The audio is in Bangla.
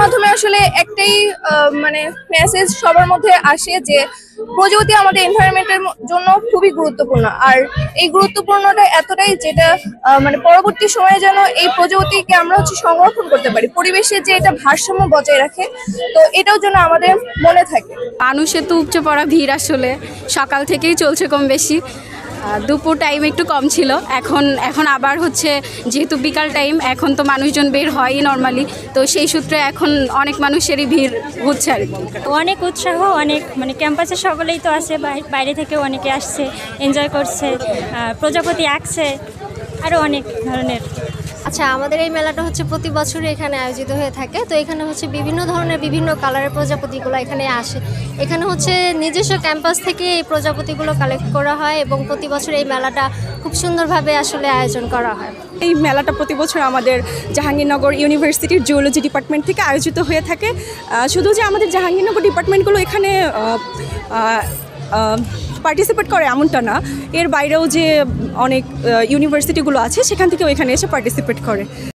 মাধ্যমে আসলে একটাই মানে মেসেজ সবার মধ্যে আসে যে প্রযুক্তি আমাদের এনভায়রনমেন্টের জন্য খুবই গুরুত্বপূর্ণ। আর এই গুরুত্বপূর্ণটা এতটাই যেটা মানে পরবর্তী সময়ে যেন এই প্রযুক্তিকে আমরা সংরক্ষণ করতে পারি, পরিবেশের যে এটা ভারসাম্য বজায় রাখে, তো এটাও যেন আমাদের মনে থাকে। মানুষের তো উপচে পড়া ভিড়, আসলে সকাল থেকেই চলছে কম বেশি। দুপুর টাইম একটু কম ছিল, এখন আবার হচ্ছে যেহেতু বিকাল টাইম, এখন তো মানুষজন বের হয়ই নর্মালি, তো সেই সূত্রে এখন অনেক মানুষেরই ভিড় হচ্ছে আর কি। অনেক উৎসাহ, অনেক মানে ক্যাম্পাসে সকলেই তো আছে, বাইরে থেকেও অনেকে আসছে, এনজয় করছে, প্রজাপতি আঁকছে, আরও অনেক ধরনের। আচ্ছা, আমাদের এই মেলাটা হচ্ছে প্রতি বছরই এখানে আয়োজিত হয়ে থাকে। তো এখানে হচ্ছে বিভিন্ন ধরনের বিভিন্ন কালারের প্রজাপতিগুলো এখানে আসে। এখানে হচ্ছে নিজস্ব ক্যাম্পাস থেকে এই প্রজাপতিগুলো কালেক্ট করা হয় এবং প্রতি বছর এই মেলাটা খুব সুন্দরভাবে আসলে আয়োজন করা হয়। এই মেলাটা প্রতি বছর আমাদের জাহাঙ্গীরনগর ইউনিভার্সিটির জুওলজি ডিপার্টমেন্ট থেকে আয়োজিত হয়ে থাকে। শুধু যে আমাদের জাহাঙ্গীরনগর ডিপার্টমেন্টগুলো এখানে পার্টিসিপেট করে এমনটা না, এর বাইরেও যে অনেক ইউনিভার্সিটিগুলো আছে সেখান থেকেও এখানে এসে পার্টিসিপেট করে।